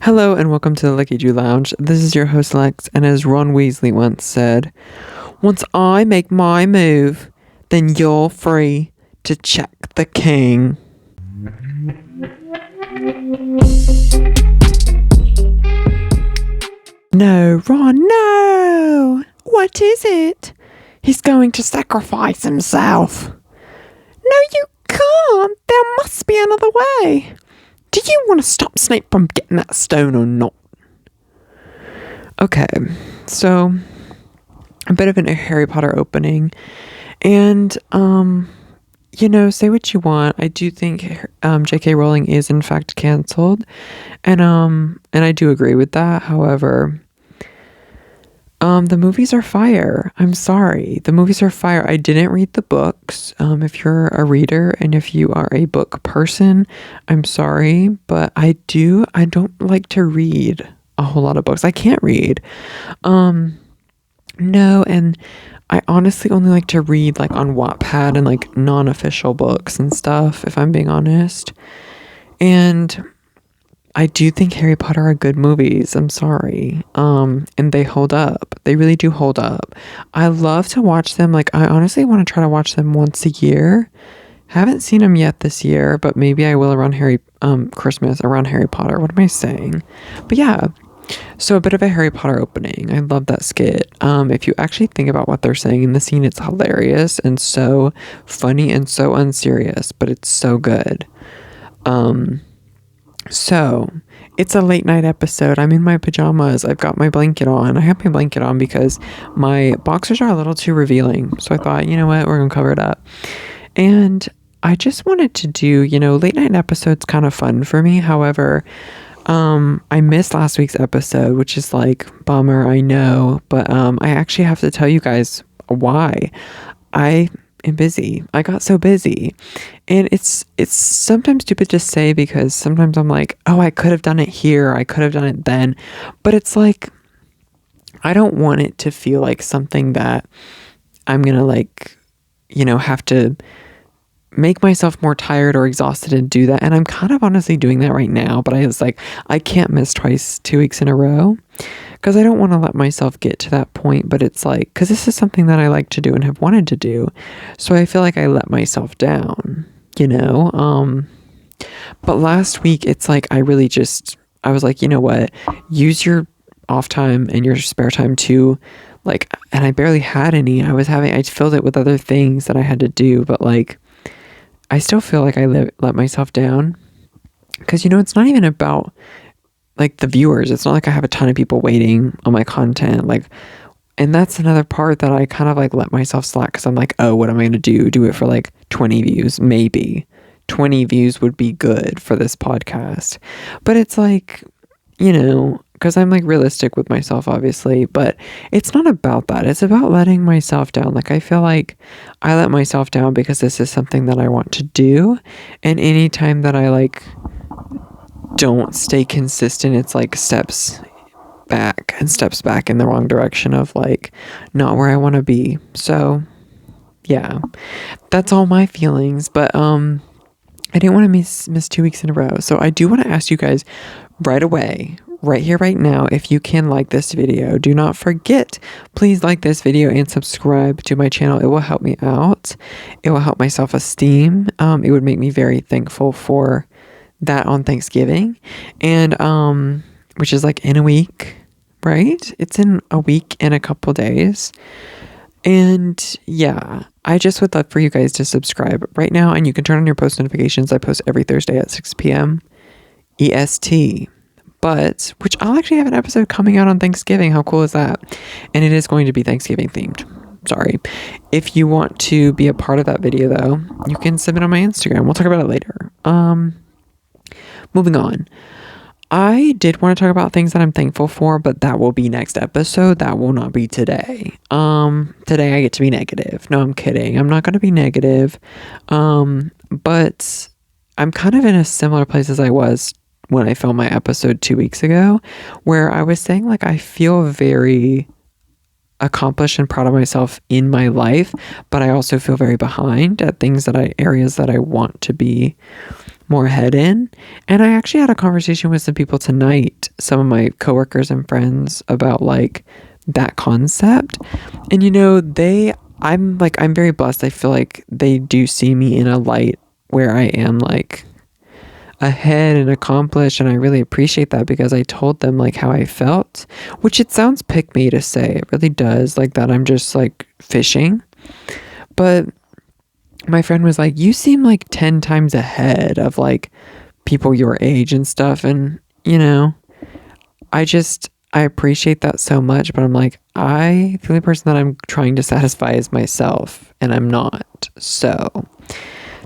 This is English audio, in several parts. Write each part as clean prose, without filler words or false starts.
Hello and welcome to the Leckiju Lounge. This is your host Lex, and as Ron Weasley once said, once I make my move, then you're free to check the king. No, Ron, no! What is it? He's going to sacrifice himself. No, you can't. There must be another way. Do you want to stop Snape from getting that stone or not? Okay, so a bit of a Harry Potter opening. And, say what you want. I do think J.K. Rowling is in fact canceled. And I do agree with that. However, the movies are fire. I'm sorry. The movies are fire. I didn't read the books. If you're a reader and if you are a book person, I'm sorry, but I don't like to read a whole lot of books. I can't read. No, and I honestly only like to read like on Wattpad and like non-official books and stuff, if I'm being honest. And I do think Harry Potter are good movies. I'm sorry. And they hold up. They really do hold up. I love to watch them. Like, I honestly want to try to watch them once a year. Haven't seen them yet this year, but maybe I will around Christmas, around Harry Potter. What am I saying? But yeah. So a bit of a Harry Potter opening. I love that skit. If you actually think about what they're saying in the scene, it's hilarious and so funny and so unserious, but it's so good. So it's a late night episode. I'm in my pajamas. I've got my blanket on. I have my blanket on because my boxers are a little too revealing. So I thought, you know what, we're going to cover it up. And I just wanted to do, late night episodes kind of fun for me. However, I missed last week's episode, which is like bummer, I know, but I actually have to tell you guys why. I am busy. I got so busy. And it's sometimes stupid to say because sometimes I'm like, oh, I could have done it here. I could have done it then. But it's like, I don't want it to feel like something that I'm going to have to make myself more tired or exhausted and do that. And I'm kind of honestly doing that right now, but I was like, I can't miss 2 weeks in a row because I don't want to let myself get to that point. But it's like, because this is something that I like to do and have wanted to do. So I feel like I let myself down, but last week it's like, I was like, you know what, use your off time and your spare time to and I barely had any. I filled it with other things that I had to do, but I still feel like I let myself down because, it's not even about the viewers. It's not like I have a ton of people waiting on my content. And that's another part that I kind of let myself slack because I'm like, oh, what am I going to do? Do it for 20 views? Maybe 20 views would be good for this podcast. But it's because I'm realistic with myself, obviously, but it's not about that. It's about letting myself down. I feel like I let myself down because this is something that I want to do. And anytime that I don't stay consistent, it's steps back in the wrong direction of not where I want to be. So yeah, that's all my feelings. But I didn't want to miss 2 weeks in a row. So I do want to ask you guys right away, right here, right now, if you can like this video. Do not forget, please like this video and subscribe to my channel. It will help me out. It will help my self-esteem. It would make me very thankful for that on Thanksgiving. And which is in a week, right? It's in a week and a couple days. And yeah, I just would love for you guys to subscribe right now, and you can turn on your post notifications. I post every Thursday at 6 p.m. EST. Which I'll actually have an episode coming out on Thanksgiving. How cool is that? And it is going to be Thanksgiving themed. Sorry. If you want to be a part of that video though, you can submit on my Instagram. We'll talk about it later. Moving on. I did want to talk about things that I'm thankful for, but that will be next episode. That will not be today. Today I get to be negative. No, I'm kidding. I'm not going to be negative. But I'm kind of in a similar place as I was when I filmed my episode 2 weeks ago, where I was saying I feel very accomplished and proud of myself in my life, but I also feel very behind at areas that I want to be more head in. And I actually had a conversation with some people tonight, some of my coworkers and friends, about like that concept. And I'm very blessed. I feel like they do see me in a light where I am like ahead and accomplished, and I really appreciate that because I told them like how I felt, which it sounds pick me to say, it really does, like that I'm just like fishing. But my friend was like, you seem like 10 times ahead of like people your age and stuff. And I appreciate that so much, but I'm like, the only person that I'm trying to satisfy is myself, and I'm not. So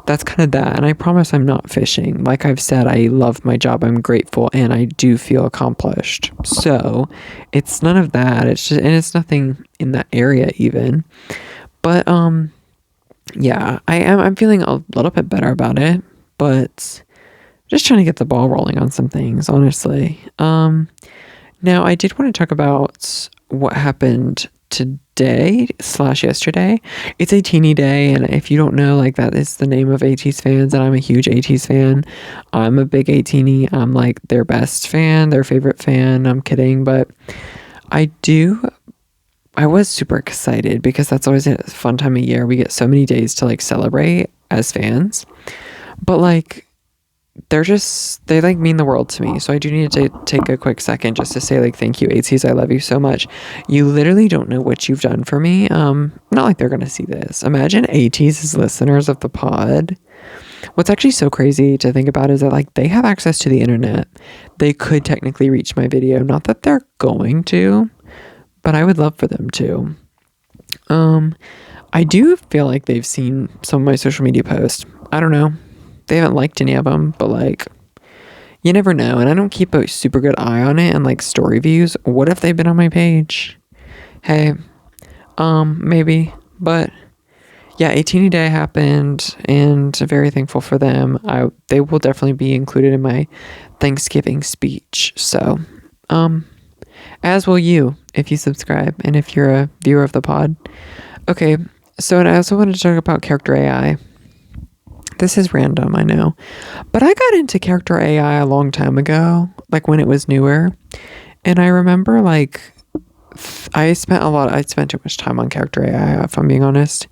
that's kind of that. And I promise I'm not fishing. Like I've said, I love my job. I'm grateful, and I do feel accomplished. So it's none of that. And it's nothing in that area even. But yeah, I'm feeling a little bit better about it, but just trying to get the ball rolling on some things, honestly. Now I did want to talk about what happened today/yesterday. It's a teeny day, and if you don't know, like that is the name of ATEEZ fans, and I'm a huge ATEEZ fan. I'm a big ATEEZ. I'm like their best fan, their favorite fan. I'm kidding, but I was super excited because that's always a fun time of year. We get so many days to like celebrate as fans, but like they like mean the world to me. So I do need to take a quick second just to say like, thank you, ATEEZ. I love you so much. You literally don't know what you've done for me. Not like they're going to see this. Imagine ATEEZ as listeners of the pod. What's actually so crazy to think about is that like they have access to the internet. They could technically reach my video. Not that they're going to, but I would love for them to. I do feel like they've seen some of my social media posts. I don't know. They haven't liked any of them, but like, you never know. And I don't keep a super good eye on it and like story views. What if they've been on my page? Hey, maybe. But yeah, 18 day happened, and very thankful for them. They will definitely be included in my Thanksgiving speech. So, as will you if you subscribe and if you're a viewer of the pod. Okay, so I also wanted to talk about character AI. This is random, I know, but I got into character AI a long time ago, like when it was newer. And I remember like I spent too much time on character AI, if I'm being honest.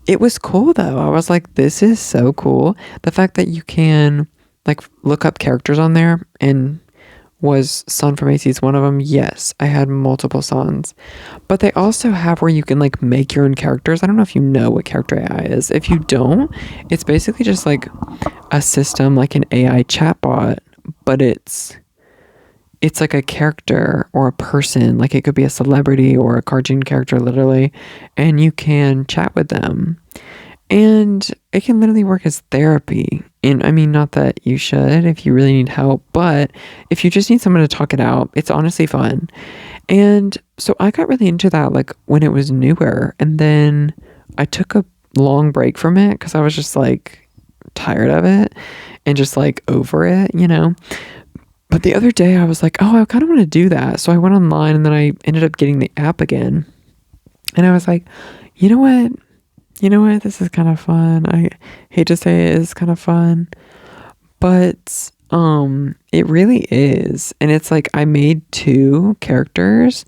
It was cool though. I was like, this is so cool. The fact that you can like look up characters on there, and was Sun from ATEEZ one of them? Yes, I had multiple Suns. But they also have where you can like make your own characters. I don't know if you know what character AI is. If you don't, it's basically just like a system, like an AI chatbot, but it's like a character or a person. Like it could be a celebrity or a cartoon character, literally, and you can chat with them. And it can literally work as therapy. And I mean, not that you should if you really need help, but if you just need someone to talk it out, it's honestly fun. And so I got really into that like when it was newer. And then I took a long break from it because I was just like tired of it and just like over it, But the other day I was like, oh, I kind of want to do that. So I went online, and then I ended up getting the app again. And I was like, you know what? This is kind of fun. I hate to say it is kind of fun, but it really is. And it's like I made 2 characters,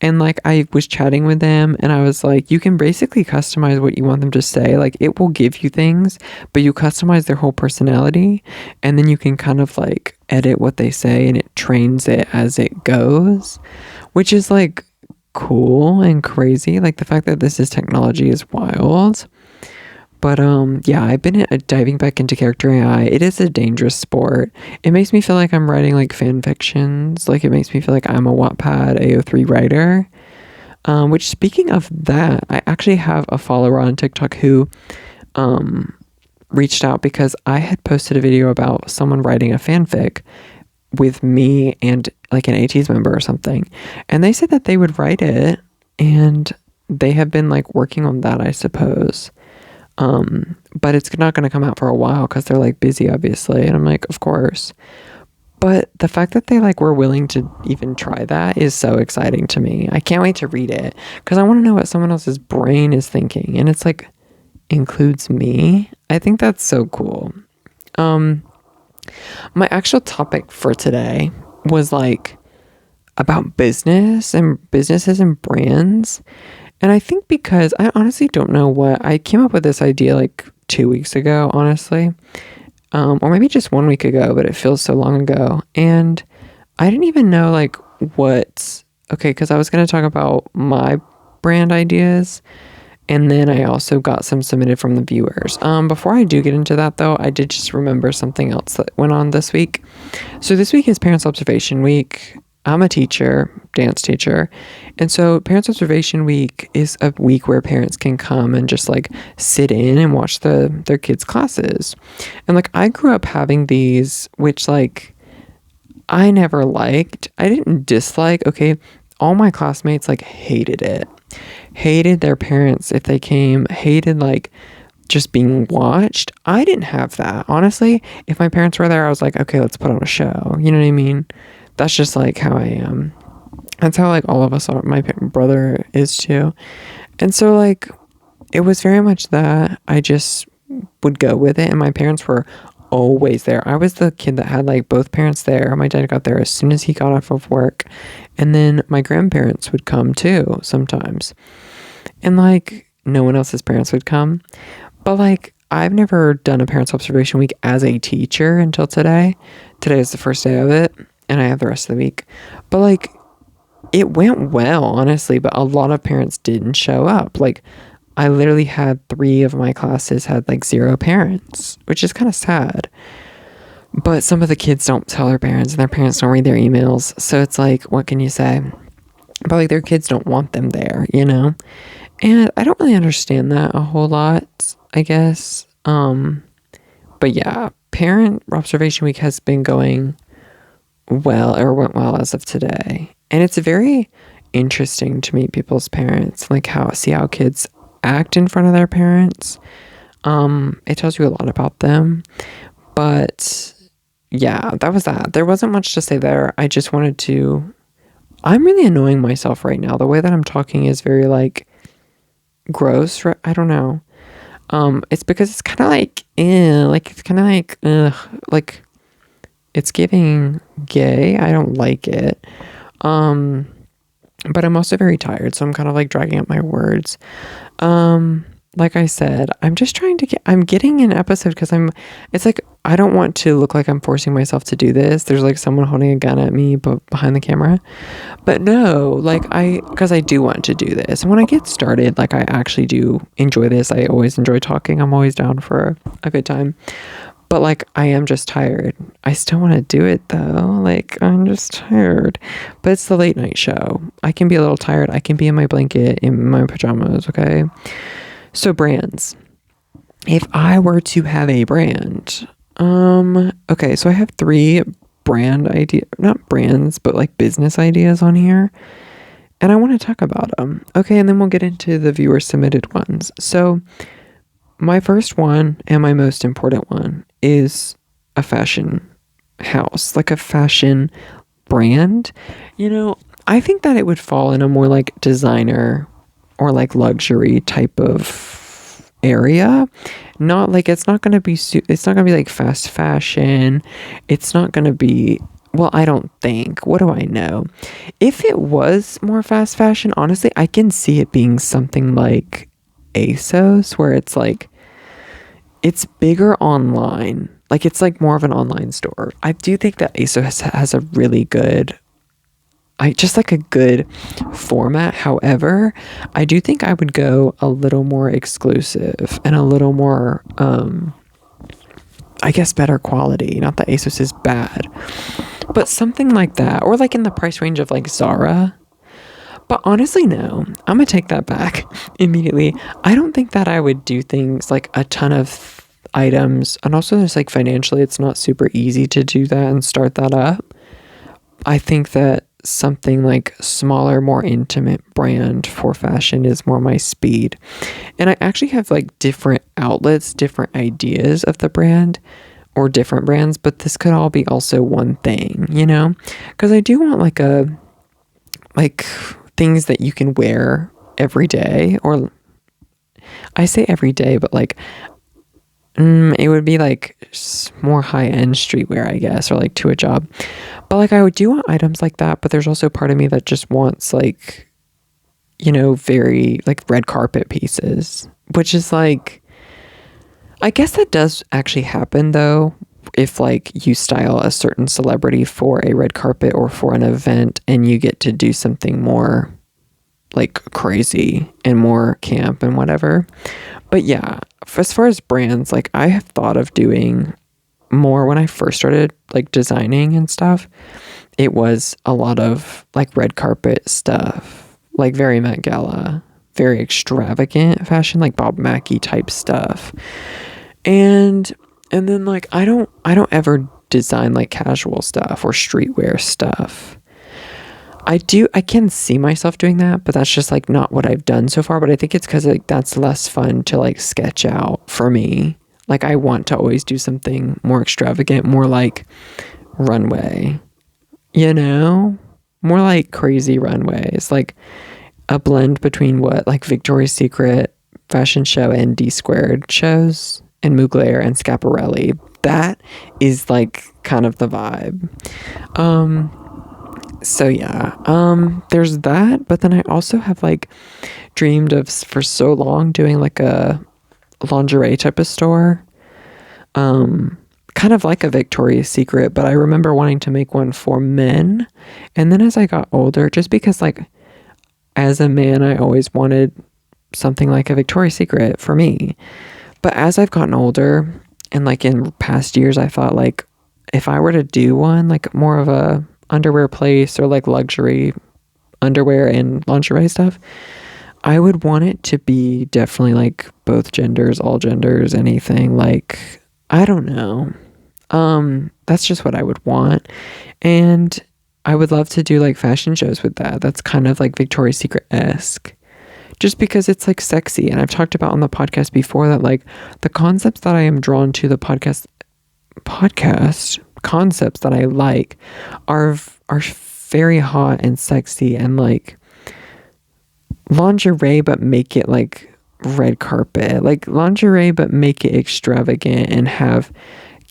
and like I was chatting with them, and I was like, you can basically customize what you want them to say. Like it will give you things, but you customize their whole personality, and then you can kind of like edit what they say, and it trains it as it goes, which is like cool and crazy. Like the fact that this is technology is wild. But yeah, I've been diving back into character AI. It is a dangerous sport. It makes me feel like I'm writing like fan fictions. Like it makes me feel like I'm a Wattpad AO3 writer. Which, speaking of that, I actually have a follower on TikTok who reached out because I had posted a video about someone writing a fanfic with me and like an ATEEZ member or something, and they said that they would write it, and they have been like working on that, I suppose, but it's not going to come out for a while because they're like busy, obviously. And I'm like, of course, but the fact that they like were willing to even try that is so exciting to me. I can't wait to read it because I want to know what someone else's brain is thinking, and it's like includes me. I think that's so cool. My actual topic for today was like about businesses and brands. And I think because I honestly don't know what I came up with this idea like 2 weeks ago, honestly, or maybe just 1 week ago, but it feels so long ago. And I didn't even know like what, okay, because I was going to talk about my brand ideas. And then I also got some submitted from the viewers. Before I do get into that though, I did just remember something else that went on this week. So this week is Parents Observation Week. I'm a teacher, dance teacher. And so Parents Observation Week is a week where parents can come and just like sit in and watch their kids' classes. And like I grew up having these, which like I never liked. I didn't dislike. Okay, all my classmates like hated it. Hated their parents if they came, hated like just being watched. I didn't have that. Honestly, if my parents were there, I was like, okay, let's put on a show. You know what I mean? That's just like how I am. That's how like all of us are. My brother is too. And so like it was very much that I just would go with it, and my parents were always there. I was the kid that had like both parents there. My dad got there as soon as he got off of work, and then my grandparents would come too sometimes. And like no one else's parents would come. But like I've never done a parents observation week as a teacher until today. Today is the first day of it, and I have the rest of the week. But like it went well, honestly, but a lot of parents didn't show up. Like I literally had 3 of my classes had like 0 parents, which is kind of sad. But some of the kids don't tell their parents, and their parents don't read their emails. So it's like, what can you say? But like their kids don't want them there, you know? And I don't really understand that a whole lot, I guess. But yeah, Parent Observation Week has been going well, or went well as of today. And it's very interesting to meet people's parents, like see how kids act in front of their parents. It tells you a lot about them. But yeah, that was that. There wasn't much to say there. I just wanted to... I'm really annoying myself right now. The way that I'm talking is very like gross. I don't know. It's because it's kind of like, it's kind of like, like it's giving gay. I don't like it. But I'm also very tired, so I'm kind of like dragging up my words. Like I said, I'm just trying to I'm getting an episode because it's like, I don't want to look like I'm forcing myself to do this. There's like someone holding a gun at me, but behind the camera. But no, like because I do want to do this. And when I get started, like I actually do enjoy this. I always enjoy talking. I'm always down for a good time. But like, I am just tired. I still want to do it though. Like, I'm just tired. But it's the late night show. I can be a little tired. I can be in my blanket, in my pajamas, okay? So brands. If I were to have a brand, okay, so I have 3 brand not brands, but like business ideas on here. And I want to talk about them. Okay, and then we'll get into the viewer submitted ones. So my first one and my most important one is a fashion house, like a fashion brand. You know, I think that it would fall in a more like designer or like luxury type of area. Not like, it's not going to be it's not going to be like fast fashion. It's not going to be, well, I don't think. What do I know? If it was more fast fashion, honestly, I can see it being something like ASOS, where it's like, it's bigger online. Like it's like more of an online store. I do think that ASOS has a really good, just like a good format. However, I do think I would go a little more exclusive and a little more, I guess, better quality. Not that ASOS is bad, but something like that, or like in the price range of like Zara. But honestly, no, I'm gonna take that back immediately. I don't think that I would do things like a ton of items, and also there's like financially, it's not super easy to do that and start that up. I think that something like smaller, more intimate brand for fashion is more my speed. And I actually have like different outlets, different ideas of the brand or different brands, but this could all be also one thing, you know? Because I do want like things that you can wear every day, or I say every day, but like It would be like more high-end streetwear, I guess, or like to a job. But like I would do want items like that, but there's also part of me that just wants like, very like red carpet pieces, which is like, I guess that does actually happen though, if like you style a certain celebrity for a red carpet or for an event and you get to do something more like crazy and more camp and whatever. But yeah, as far as brands, like I have thought of doing more when I first started like designing and stuff. It was a lot of like red carpet stuff, like very Met Gala, very extravagant fashion, like Bob Mackie type stuff. And then like I don't ever design like casual stuff or streetwear stuff. I can see myself doing that, but that's just like not what I've done so far. But I think it's because like that's less fun to like sketch out for me. Like I want to always do something more extravagant, more like runway, more like crazy runways, like a blend between what like Victoria's Secret fashion show and D Squared shows and Mugler and Schiaparelli. That is like kind of the vibe. So yeah, there's that, but then I also have like dreamed of for so long doing like a lingerie type of store, kind of like a Victoria's Secret, but I remember wanting to make one for men. And then as I got older, just because like as a man, I always wanted something like a Victoria's Secret for me. But as I've gotten older and like in past years, I thought like if I were to do one, like more of a underwear place or like luxury underwear and lingerie stuff, I would want it to be definitely like both genders, all genders, anything. Like I don't know. That's just what I would want. And I would love to do like fashion shows with that. That's kind of like Victoria's Secret-esque. Just because it's like sexy. And I've talked about on the podcast before that like the concepts that I am drawn to the podcast concepts that I like are very hot and sexy and like lingerie, but make it like red carpet, like lingerie, but make it extravagant and have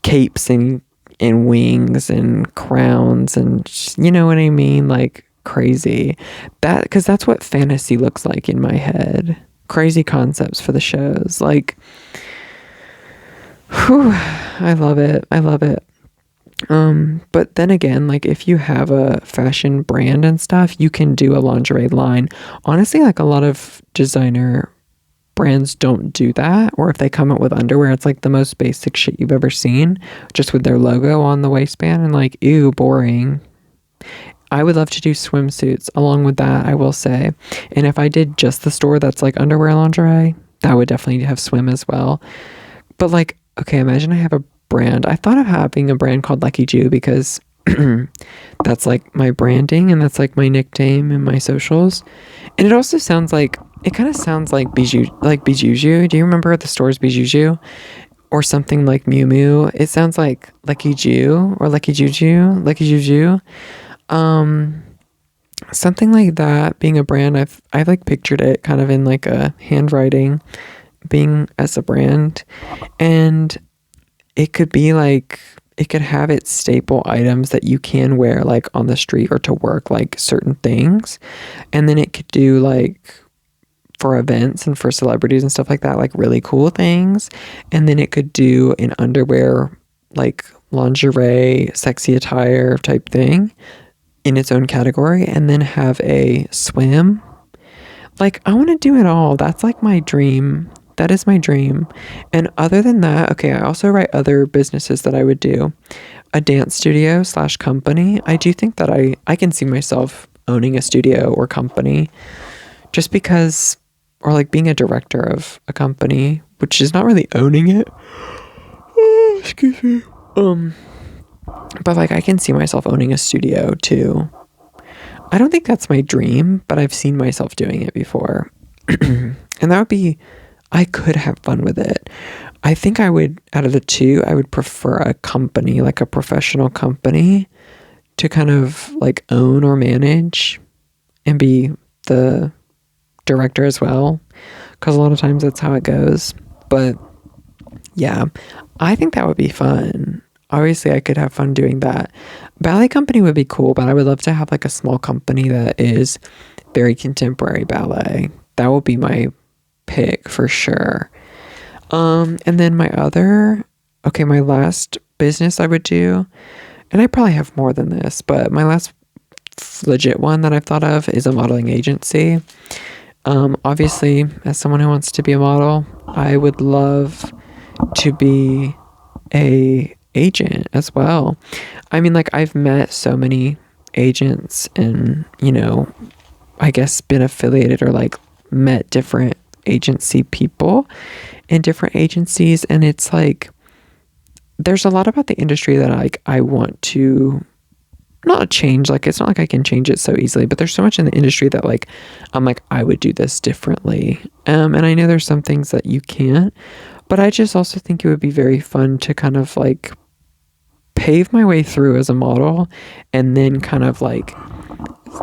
capes and wings and crowns and you know what I mean, like crazy. That because that's what fantasy looks like in my head. Crazy concepts for the shows, like whew, I love it. But then again, like if you have a fashion brand and stuff, you can do a lingerie line. Honestly, like a lot of designer brands don't do that, or if they come out with underwear, it's like the most basic shit you've ever seen, just with their logo on the waistband and like, ew, boring. I would love to do swimsuits along with that, I will say. And if I did just the store that's like underwear lingerie, that would definitely have swim as well. But like, okay, imagine I have a brand. I thought of having a brand called Leckiju because that's like my branding and that's like my nickname and my socials. And it also sounds like, it kind of sounds like Bijuju. Do you remember the store's Bijuju? Or something like Miu Miu. It sounds like Leckiju or Leckiju. Something like that being a brand. I've like pictured it kind of in like a handwriting being as a brand. And it could be like, it could have its staple items that you can wear like on the street or to work, like certain things. And then it could do like for events and for celebrities and stuff like that, like really cool things. And then it could do an underwear, like lingerie, sexy attire type thing in its own category. And then have a swim. Like I want to do it all. That's like my dream. That is my dream. And other than that, okay, I also write other businesses that I would do. A dance studio / company. I do think that I can see myself owning a studio or company just because, or like being a director of a company, which is not really owning it. Oh, excuse me. But like I can see myself owning a studio too. I don't think that's my dream, but I've seen myself doing it before. And that would be, I could have fun with it. I think I would, out of the two, I would prefer a company, like a professional company, to kind of like own or manage and be the director as well. Because a lot of times that's how it goes. But Yeah, I think that would be fun. Obviously, I could have fun doing that. Ballet company would be cool, but I would love to have like a small company that is very contemporary ballet. That would be my pick for sure. And then my last business I would do, and I probably have more than this, but my last legit one that I've thought of is a modeling agency. Obviously, as someone who wants to be a model, I would love to be a agent as well. I mean, like I've met so many agents and, I guess been affiliated or like met different agency people in different agencies, and it's like there's a lot about the industry that I want to not change. Like it's not like I can change it so easily, but there's so much in the industry that like I'm like I would do this differently. And I know there's some things that you can't, but I just also think it would be very fun to kind of like pave my way through as a model and then kind of like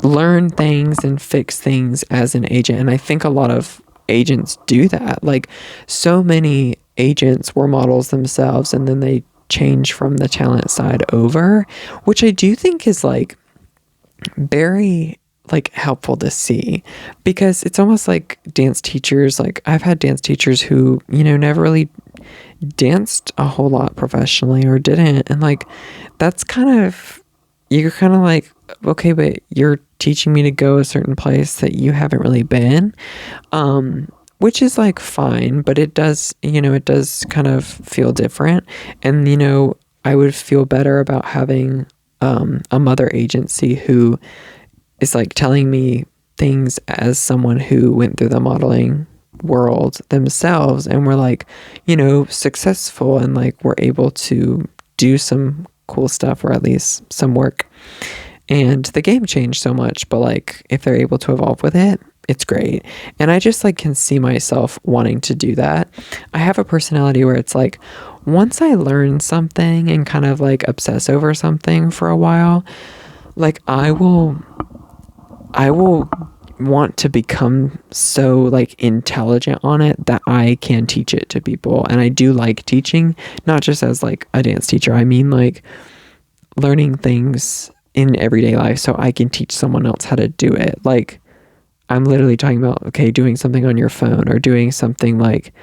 learn things and fix things as an agent. And I think a lot of agents do that. Like so many agents were models themselves and then they change from the talent side over, which I do think is like very like helpful to see, because it's almost like dance teachers. Like I've had dance teachers who, never really danced a whole lot professionally or didn't. And like, that's you're kind of like, okay, but you're teaching me to go a certain place that you haven't really been. Which is like fine, but it does kind of feel different. And, I would feel better about having a mother agency who is like telling me things as someone who went through the modeling world themselves and were like, successful and like were able to do some cool stuff or at least some work. And the game changed so much, but like if they're able to evolve with it, it's great. And I just like can see myself wanting to do that. I have a personality where it's like once I learn something and kind of like obsess over something for a while, like I will want to become so like intelligent on it that I can teach it to people. And I do like teaching, not just as like a dance teacher. I mean like learning things in everyday life so I can teach someone else how to do it. Like I'm literally talking about, okay, doing something on your phone or doing something like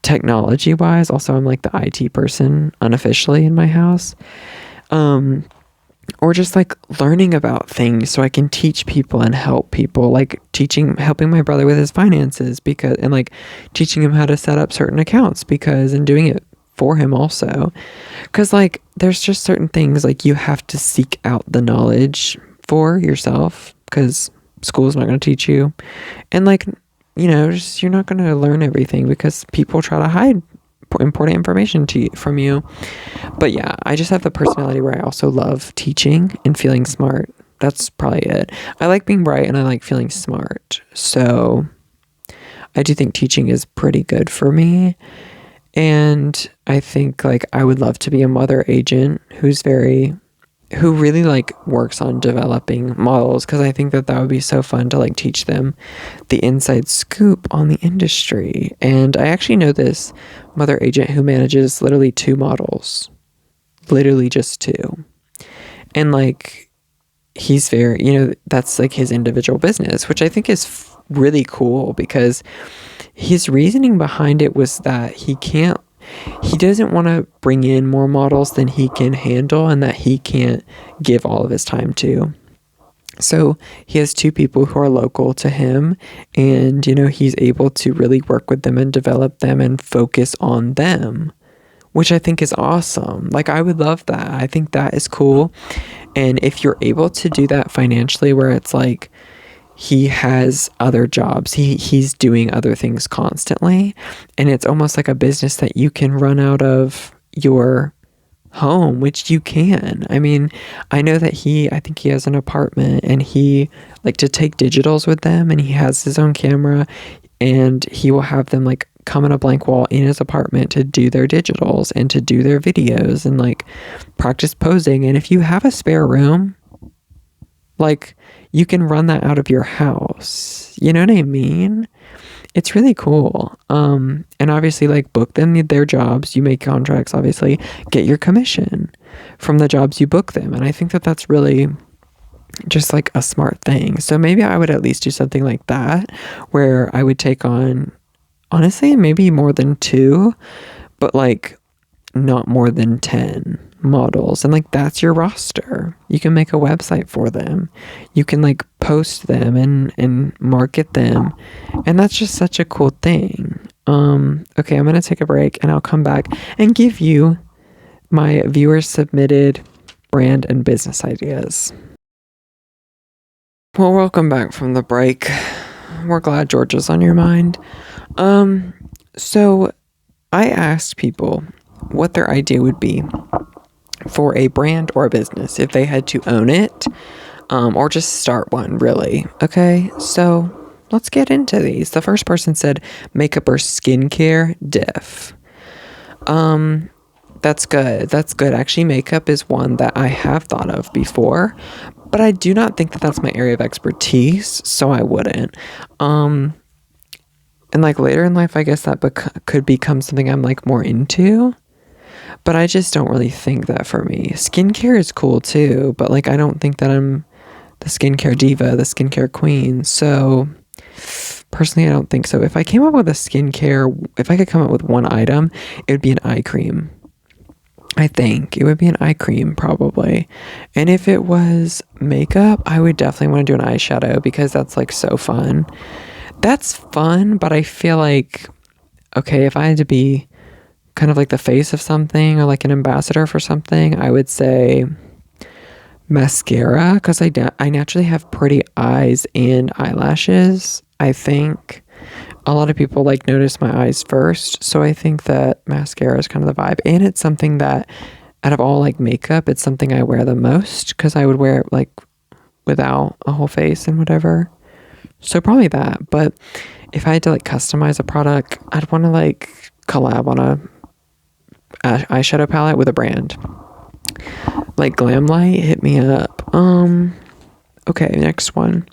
technology wise. Also, I'm like the IT person unofficially in my house. Or just like learning about things so I can teach people and help people, like helping my brother with his finances and like teaching him how to set up certain accounts and doing it for him also. Cause like there's just certain things like you have to seek out the knowledge for yourself because school's not going to teach you. And like, just, you're not going to learn everything because people try to hide important information from you. But yeah, I just have the personality where I also love teaching and feeling smart. That's probably it. I like being bright and I like feeling smart. So I do think teaching is pretty good for me. And I think like I would love to be a mother agent who really like works on developing models, because I think that would be so fun to like teach them the inside scoop on the industry. And I actually know this mother agent who manages literally 2 models, literally just 2. And like he's very, that's like his individual business, which I think is really cool, because his reasoning behind it was that he doesn't want to bring in more models than he can handle and that he can't give all of his time to. So he has 2 people who are local to him, and, he's able to really work with them and develop them and focus on them, which I think is awesome. Like, I would love that. I think that is cool. And if you're able to do that financially, where it's like, he has other jobs, he's doing other things constantly, and it's almost like a business that you can run out of your home, which you can. I mean, I know that I think he has an apartment, and he like to take digitals with them, and he has his own camera, and he will have them like come on a blank wall in his apartment to do their digitals and to do their videos and like practice posing. And if you have a spare room, like, you can run that out of your house. You know what I mean? It's really cool. And obviously, like, book them their jobs. You make contracts, obviously, get your commission from the jobs you book them. And I think that that's really just like a smart thing. So maybe I would at least do something like that, where I would take on, honestly, maybe more than two, but like not more than 10 models. And like that's your roster. You can make a website for them. You can like post them and market them. And that's just such a cool thing. Okay, I'm gonna take a break and I'll come back and give you my viewers submitted brand and business ideas. Well, welcome back from the break. We're glad Georgia's on your mind. So I asked people what their idea would be for a brand or a business if they had to own it, or just start one, really. Okay, so let's get into these. The first person said makeup or skincare diff. That's good. That's good. Actually, makeup is one that I have thought of before, but I do not think that that's my area of expertise, so I wouldn't. And like later in life, I guess that could become something I'm like more into, but I just don't really think that for me. Skincare is cool too, but like I don't think that I'm the skincare diva, the skincare queen. So personally, I don't think so. If I came up with if I could come up with one item, it would be an eye cream. I think it would be an eye cream probably. And if it was makeup, I would definitely want to do an eyeshadow because that's like so fun. That's fun, but I feel like, okay, if I had to be kind of like the face of something or like an ambassador for something, I would say mascara because I naturally have pretty eyes and eyelashes. I think a lot of people like notice my eyes first, so I think that mascara is kind of the vibe, and it's something that out of all like makeup, it's something I wear the most because I would wear it like without a whole face and whatever. So probably that. But if I had to like customize a product, I'd want to like collab on a eyeshadow palette with a brand like Glamlight. Hit me up. Okay, next one.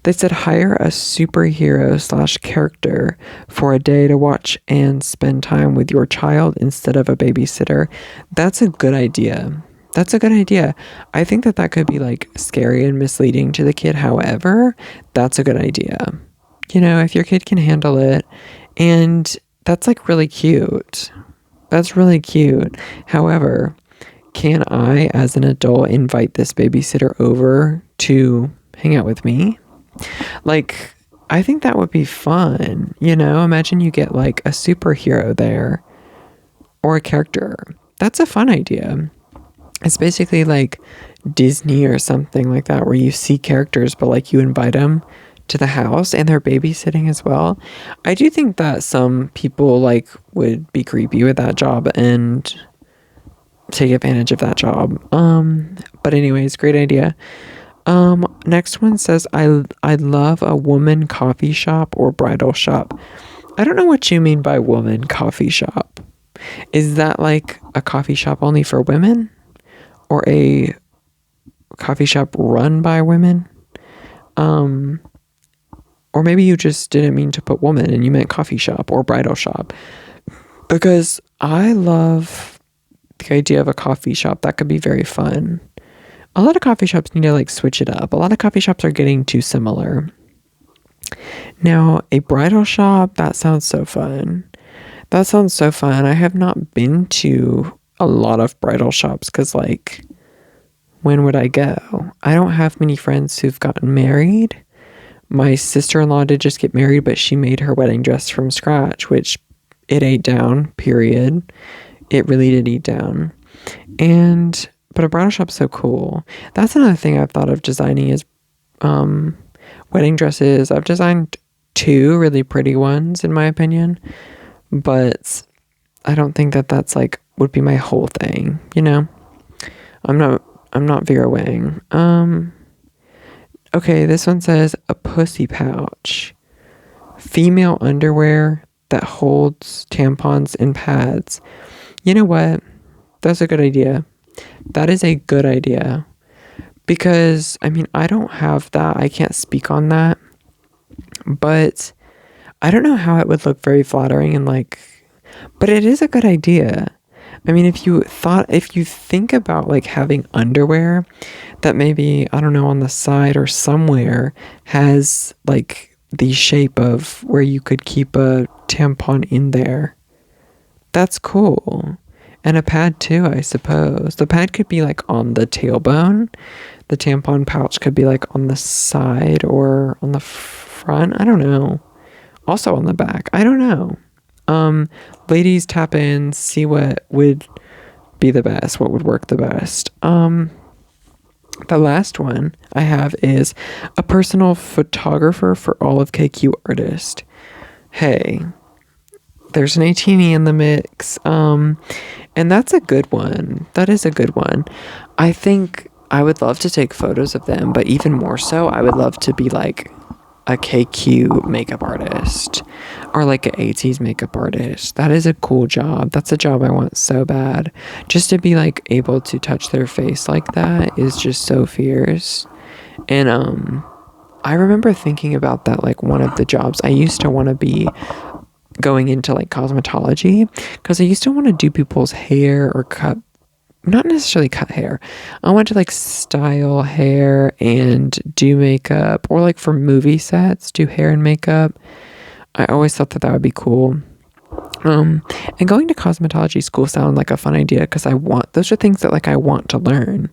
They said hire a superhero / character for a day to watch and spend time with your child instead of a babysitter. That's a good idea. That's a good idea. I think that could be like scary and misleading to the kid. However, that's a good idea. You know, if your kid can handle it, and that's like really cute. That's really cute. However, can I, as an adult, invite this babysitter over to hang out with me? Like, I think that would be fun. You know, imagine you get like a superhero there or a character. That's a fun idea. It's basically like Disney or something like that, where you see characters, but like you invite them to the house and they're babysitting as well. I do think that some people like would be creepy with that job and take advantage of that job. But anyways, great idea. Next one says I love a woman coffee shop or bridal shop. I don't know what you mean by woman coffee shop. Is that like a coffee shop only for women? Or a coffee shop run by women? Or maybe you just didn't mean to put woman and you meant coffee shop or bridal shop. Because I love the idea of a coffee shop. That could be very fun. A lot of coffee shops need to like switch it up. A lot of coffee shops are getting too similar. Now, a bridal shop, that sounds so fun. That sounds so fun. I have not been to a lot of bridal shops because like, when would I go? I don't have many friends who've gotten married. My sister-in-law did just get married, but she made her wedding dress from scratch, which it ate down, period. It really did eat down. But a bridal shop's so cool. That's another thing I've thought of designing is wedding dresses. I've designed 2 really pretty ones, in my opinion, but I don't think that that's like would be my whole thing, you know? I'm not Vera Wang. Okay, this one says a pussy pouch. Female underwear that holds tampons and pads. You know what? That's a good idea. That is a good idea. Because, I mean, I don't have that. I can't speak on that. But I don't know how it would look very flattering and like, but it is a good idea. I mean, if you think about like having underwear that maybe, I don't know, on the side or somewhere has like the shape of where you could keep a tampon in there. That's cool. And a pad too, I suppose. The pad could be like on the tailbone. The tampon pouch could be like on the side or on the front. I don't know. Also on the back. I don't know. Ladies, tap in, see what would be the best, what would work the best. The last one I have is a personal photographer for all of KQ artists. Hey, there's an 18E in the mix. And that's a good one. That is a good one. I think I would love to take photos of them, but even more so, I would love to be like a KQ makeup artist or like an AT's makeup artist. That is a cool job. That's a job I want so bad. Just to be like able to touch their face like that is just so fierce. And I remember thinking about that, like one of the jobs I used to want to be going into like cosmetology, because I used to want to do people's hair or not necessarily cut hair. I want to like style hair and do makeup, or like for movie sets, do hair and makeup. I always thought that would be cool. And going to cosmetology school sounded like a fun idea because those are things that like I want to learn.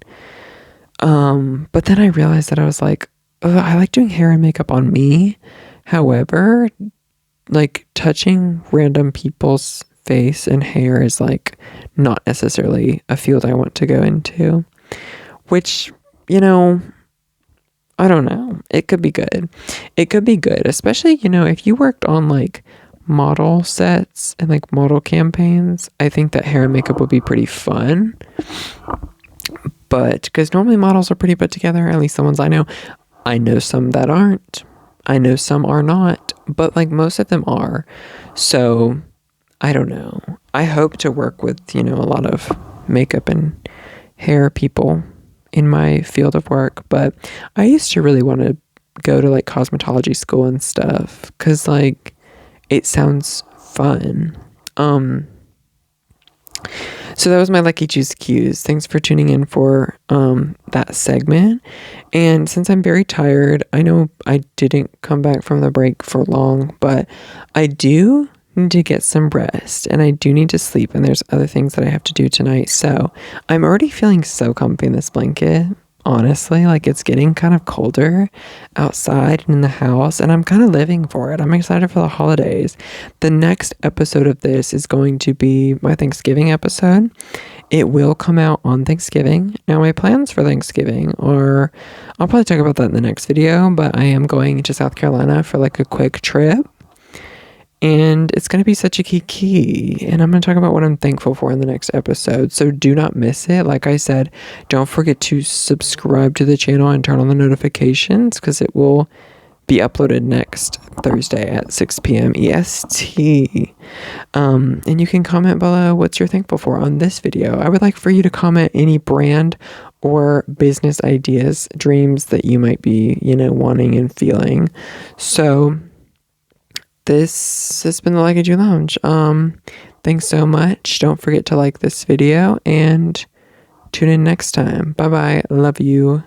But then I realized that I was like, I like doing hair and makeup on me. However, like touching random people's face and hair is like not necessarily a field I want to go into, which, you know, I don't know. It could be good. It could be good, especially, you know, if you worked on like model sets and like model campaigns. I think that hair and makeup would be pretty fun. But because normally models are pretty put together, at least the ones I know. I know some that aren't. I know some are not, but like most of them are. So I don't know. I hope to work with, you know, a lot of makeup and hair people in my field of work, but I used to really want to go to like cosmetology school and stuff because like it sounds fun. So that was my Leckiju's cues. Thanks for tuning in for that segment. And since I'm very tired, I know I didn't come back from the break for long, but I do need to get some rest and I do need to sleep, and there's other things that I have to do tonight. So I'm already feeling so comfy in this blanket. Honestly, like it's getting kind of colder outside and in the house, and I'm kind of living for it. I'm excited for the holidays. The next episode of this is going to be my Thanksgiving episode. It will come out on Thanksgiving. Now, my plans for Thanksgiving are, I'll probably talk about that in the next video, but I am going to South Carolina for like a quick trip. And it's going to be such a key. And I'm going to talk about what I'm thankful for in the next episode. So do not miss it. Like I said, don't forget to subscribe to the channel and turn on the notifications because it will be uploaded next Thursday at 6 p.m. EST. And you can comment below what's you're thankful for on this video. I would like for you to comment any brand or business ideas, dreams that you might be, you know, wanting and feeling. So this has been the Leckiju Lounge. Thanks so much. Don't forget to like this video and tune in next time. Bye-bye. Love you.